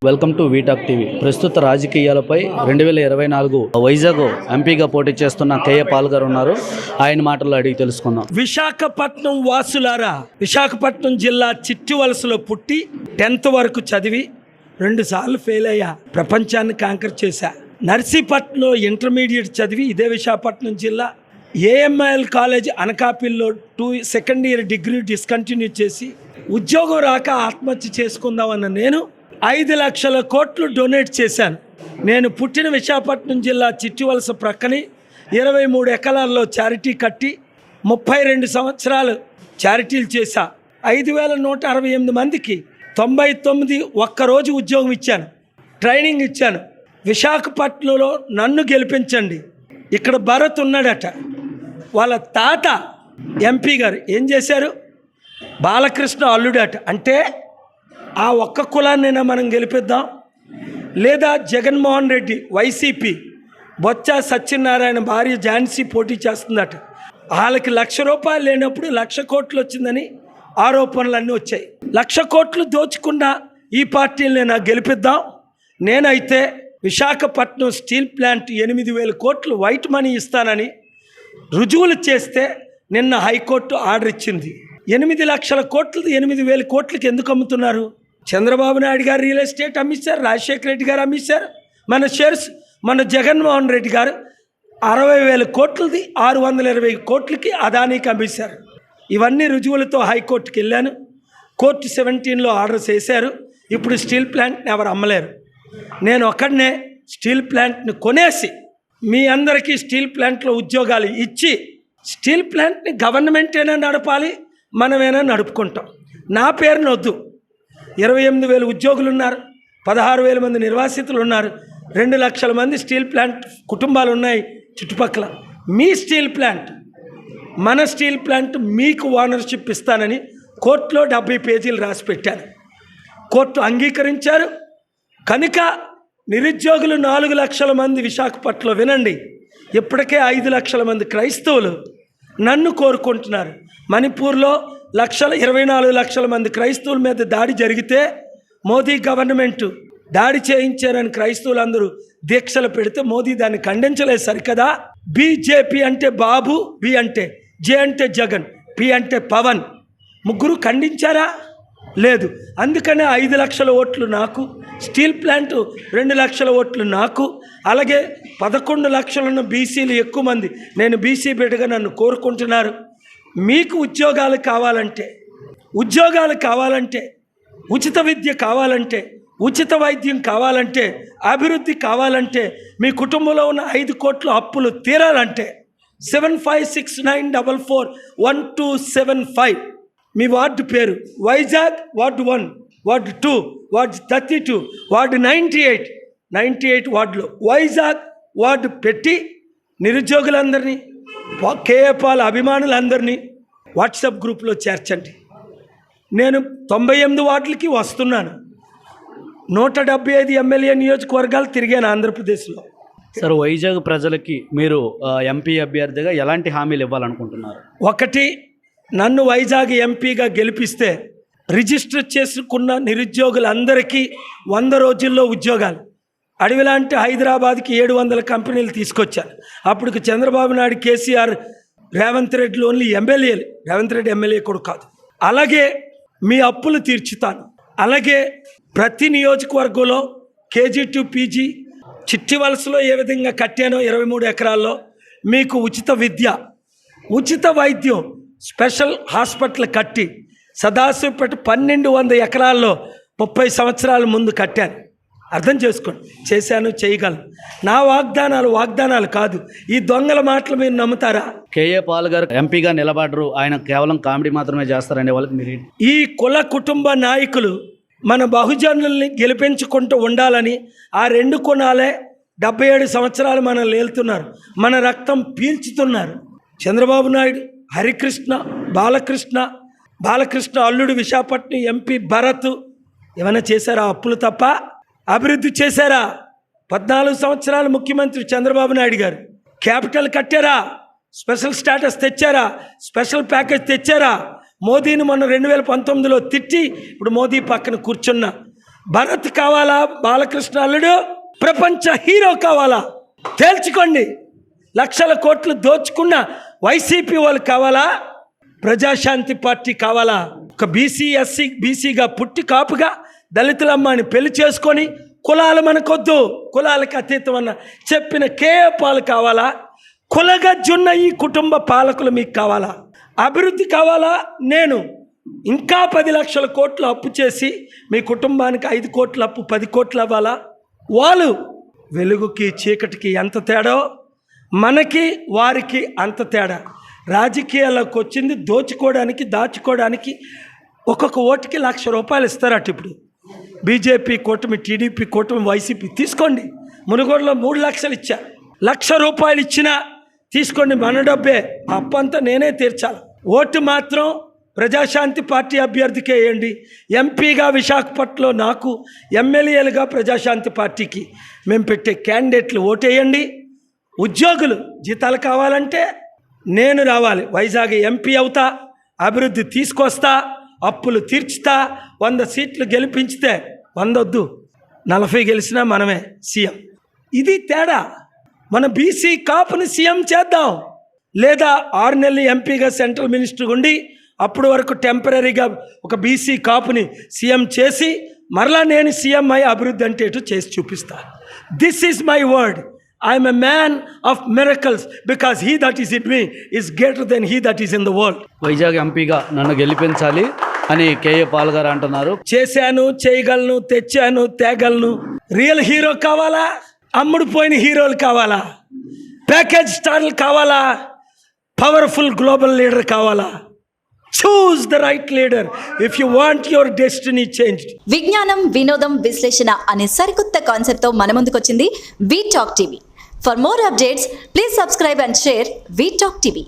Welcome to వీటాక్ TV. ప్రస్తుత రాజకీయాలపై 2024 వైజాగ్ ఎంపీగా పోటీ చేస్తున్న కేఏ పాల్ గారు ఉన్నారు. ఆయన మాటల్లో అడిగి తెలుసుకుందాం. విశాఖపట్నం వాసులారా, విశాఖపట్నం జిల్లా చిట్టివలసలో పుట్టి 10th వరకు చదివి 2 సార్లు ఫెయిల్ అయ్యా. ప్రపంచాన్ని కాంకర్ చేశా. నర్సీపట్నంలో ఇంటర్మీడియట్ చదివి ఇదే విశాఖపట్నం జిల్లా ఏఎంఐఎల్ కాలేజ్ అనకాపల్లిలో 2nd ఇయర్ డిగ్రీ డిస్కంటిన్యూ చేసి ఉద్యోగం రాక ఆత్మహత్య చేసుకుందామన్న నేను 5 లక్షల కోట్లు డొనేట్ చేశాను. నేను పుట్టిన విశాఖపట్నం జిల్లా చిట్టివలస ప్రక్కని 23 ఎకరాల్లో చారిటీ కట్టి 32 సంవత్సరాలు చారిటీలు చేశా. 5168 మందికి 99 ఒక్కరోజు ఉద్యోగం ఇచ్చాను, ట్రైనింగ్ ఇచ్చాను. విశాఖపట్నంలో నన్ను గెలిపించండి. ఇక్కడ భరత్ ఉన్నాడట, వాళ్ళ తాత ఎంపీ గారు ఏం చేశారు, బాలకృష్ణ అల్లుడట. అంటే ఆ ఒక్క కులాన్నైనా మనం గెలిపిద్దాం. లేదా జగన్మోహన్ రెడ్డి వైసీపీ బొత్స సత్యనారాయణ భార్య ఝాన్సీ పోటీ చేస్తుందట. వాళ్ళకి 1,00,000 రూపాయలు లేనప్పుడు 1,00,000 కోట్లు వచ్చిందని ఆరోపణలన్నీ వచ్చాయి. 1,00,000 కోట్లు దోచుకున్న ఈ పార్టీలైనా గెలిపిద్దాం. నేనైతే విశాఖపట్నం స్టీల్ ప్లాంట్ 8,000 కోట్లు వైట్ మనీ ఇస్తానని రుజువులు చేస్తే నిన్న హైకోర్టు ఆర్డర్ ఇచ్చింది. 8 లక్షల కోట్లు 8,000 కోట్లకి ఎందుకు అమ్ముతున్నారు? చంద్రబాబు నాయుడు గారు రియల్ ఎస్టేట్ అమ్మిస్తారు, రాజశేఖర రెడ్డి గారు అమ్మిస్తారు మన షేర్స్. మన జగన్మోహన్ రెడ్డి గారు 60,000 కోట్లది 620 కోట్లకి అదానీకి అమ్మిస్తారు. ఇవన్నీ రుజువులతో హైకోర్టుకి వెళ్ళాను. కోర్టు 17లో ఆర్డర్ చేశారు. ఇప్పుడు స్టీల్ ప్లాంట్ని ఎవరు అమ్మలేరు. నేను ఒక్కడనే స్టీల్ ప్లాంట్ని కొనేసి మీ అందరికీ స్టీల్ ప్లాంట్లో ఉద్యోగాలు ఇచ్చి స్టీల్ ప్లాంట్ని గవర్నమెంట్ అయినా నడపాలి, మనమైనా నడుపుకుంటాం. నా పేరును వద్దు. 28,000 ఉద్యోగులు ఉన్నారు, 16,000 మంది నిర్వాసితులు ఉన్నారు, 2 లక్షల మంది స్టీల్ ప్లాంట్ కుటుంబాలు ఉన్నాయి చుట్టుపక్కల. మీ స్టీల్ ప్లాంట్, మన స్టీల్ ప్లాంట్ మీకు ఓనర్షిప్ ఇస్తానని కోర్టులో 70 పేజీలు రాసి పెట్టాను. కోర్టు అంగీకరించారు. కనుక నిరుద్యోగులు 4 లక్షల మంది విశాఖపట్నంలో, వినండి, ఇప్పటికే 5 లక్షల మంది క్రైస్తవులు నన్ను కోరుకుంటున్నారు. మణిపూర్లో 24 లక్షల మంది క్రైస్తవుల మీద దాడి జరిగితే మోదీ గవర్నమెంట్ దాడి చేయించారని క్రైస్తవులందరూ దీక్షలు పెడితే మోదీ దాన్ని ఖండించలేదు సరికదా. బీజేపీ అంటే బాబు, బి అంటే జే అంటే జగన్, పి అంటే పవన్, ముగ్గురు ఖండించారా? లేదు. అందుకనే 5 లక్షల ఓట్లు నాకు, స్టీల్ ప్లాంట్ 2 లక్షల ఓట్లు నాకు, అలాగే 11 లక్షలున్న బీసీలు ఎక్కువ మంది, నేను బీసీ బిడ్డగా నన్ను కోరుకుంటున్నారు. మీకు ఉద్యోగాలు కావాలంటే, ఉచిత విద్య కావాలంటే, ఉచిత వైద్యం కావాలంటే, అభివృద్ధి కావాలంటే, మీ కుటుంబంలో ఉన్న 5 కోట్ల అప్పులు తీరాలంటే 7569441275 మీ వార్డు పేరు Vizag ward 1, ward 2, ward 32, ward 98 వార్డులో వైజాగ్ వార్డు పెట్టి నిరుద్యోగులందరినీ, కేఏ పాల్ అభిమానులందరినీ వాట్సాప్ గ్రూప్లో చేర్చండి. నేను 98 వార్డులకి వస్తున్నాను. 175 ఎమ్మెల్యే నియోజకవర్గాలు తిరిగాను ఆంధ్రప్రదేశ్లో. సార్, వైజాగ్ ప్రజలకి మీరు ఎంపీ అభ్యర్థిగా ఎలాంటి హామీలు ఇవ్వాలనుకుంటున్నారు? ఒకటి, నన్ను వైజాగ్ ఎంపీగా గెలిపిస్తే రిజిస్టర్ చేసుకున్న నిరుద్యోగులందరికీ 100 రోజుల్లో ఉద్యోగాలు. అడవిలాంటి హైదరాబాద్కి 700 కంపెనీలు తీసుకొచ్చాను. అప్పుడు చంద్రబాబు నాయుడు, కేసీఆర్, రేవంత్ రెడ్డిలో ఓన్లీ ఎమ్మెల్యేలు, రేవంత్ రెడ్డి ఎమ్మెల్యే కూడా కాదు. అలాగే మీ అప్పులు తీర్చుతాను. అలాగే ప్రతి నియోజకవర్గంలో కేజీ టు పీజీ చిట్టివలసలో ఏ విధంగా కట్టానో 23 ఎకరాల్లో మీకు ఉచిత విద్య, ఉచిత వైద్యం, స్పెషల్ హాస్పిటల్ కట్టి సదాశివపేట 1,200 ఎకరాల్లో 30 సంవత్సరాల ముందు కట్టాను. అర్థం చేసుకోండి, చేశాను, చేయగలను. నా వాగ్దానాలు కాదు. ఈ దొంగల మాటలు మీరు నమ్ముతారా? కేఏ పాల్ గారు ఎంపీగా నిలబడరు, ఆయన కేవలం కామెడీ మాత్రమే చేస్తారనే వాళ్ళకి మీరు ఈ కుల కుటుంబ నాయకులు మన బహుజనుల్ని గెలిపించుకుంటూ ఉండాలని ఆ 2 కులాలే 77 సంవత్సరాలు మనం లేలుతున్నారు, మన రక్తం పీల్చుతున్నారు. చంద్రబాబు నాయుడు, హరికృష్ణ, బాలకృష్ణ అల్లుడు విశాఖపట్నం ఎంపీ భరత్ ఏమైనా చేశారా? అప్పులు తప్ప అభివృద్ధి చేశారా? 14 సంవత్సరాలు ముఖ్యమంత్రి చంద్రబాబు నాయుడు గారు క్యాపిటల్ కట్టారా? స్పెషల్ స్టేటస్ తెచ్చారా? స్పెషల్ ప్యాకేజ్ తెచ్చారా? మోదీని మొన్న 2019లో తిట్టి ఇప్పుడు మోదీ పక్కన కూర్చున్న భరత్ కావాలా, బాలకృష్ణ అల్లుడు ప్రపంచ హీరో కావాలా? తేల్చుకోండి. లక్షల కోట్లు దోచుకున్న వైసీపీ వాళ్ళు కావాలా, ప్రజాశాంతి పార్టీ కావాలా? ఒక బీసీ ఎస్సీ బీసీగా పుట్టి కాపుగా దళితులమ్మని పెళ్లి చేసుకొని కులాలు మనకొద్దు, కులాలకు అతీతం అన్న చెప్పిన కేఏ పాల్ కావాలా? కులగజ్జున్న ఈ కుటుంబ పాలకులు మీకు కావాలా? అభివృద్ధి కావాలా? నేను ఇంకా 10 లక్షల కోట్లు అప్పు చేసి మీ కుటుంబానికి 5 కోట్ల అప్పు 10 కోట్లు అవ్వాలా? వాళ్ళు వెలుగుకి చీకటికి ఎంత తేడా, మనకి వారికి అంత తేడా. రాజకీయాల్లోకి వచ్చింది దోచుకోవడానికి, దాచుకోవడానికి. ఒక్కొక్క ఓటుకి ₹1,00,000 ఇస్తారట. ఇప్పుడు బీజేపీ కూటమి, టీడీపీ కూటమి, వైసీపీ తీసుకోండి. మునుగోడులో 3 లక్షలు ఇచ్చా. ₹1,00,000 ఇచ్చినా తీసుకోండి, మన డబ్బే. అప్పు అంతా నేనే తీర్చాలి. ఓటు మాత్రం ప్రజాశాంతి పార్టీ అభ్యర్థికే వేయండి. ఎంపీగా విశాఖపట్నంలో నాకు, ఎమ్మెల్యేలుగా ప్రజాశాంతి పార్టీకి మేము పెట్టే క్యాండిడేట్లు ఓటేయండి. ఉద్యోగులు జీతాలు కావాలంటే నేను రావాలి. వైజాగ్ ఎంపీ అవుతా, అభివృద్ధి తీసుకొస్తా, అప్పులు తీర్చుతా. 100 సీట్లు గెలిపించితే 100 వద్దు, 40 గెలిచినా మనమే సీఎం. ఇది తేడా. మన బీసీ కాపుని సీఎం చేద్దాం, లేదా 6 నెలలు ఎంపీగా సెంట్రల్ మినిస్టర్ ఉండి అప్పటి వరకు టెంపరీగా ఒక బీసీ కాపుని సీఎం చేసి మరలా నేను సీఎం అయి అభివృద్ధి అంటే ఎటు చేసి చూపిస్తా. This is my word. I'm a man of miracles because he that is in me is greater than he that is in the world. Vizag ఎంపీగా నన్ను గెలిపించాలి అని కేఏ పాల్ గారు అంటున్నారు. చేశాను, చేయగలను, తెచ్చాను, తేగలను. రియల్ హీరో కావాలా? అమ్ముడు పోయిన హీరోలు కావాలా? ప్యాకేజ్ స్టార్లు కావాలా? పవర్ఫుల్ గ్లోబల్ లీడర్ కావాలా? Choose the right leader if you want your destiny changed. విజ్ఞానం, వినోదం, విశ్లేషణ అనే సరికొత్త కాన్సెప్ట్తో మన ముందుకొచ్చింది V Talk TV. For more updates please subscribe and share V Talk TV.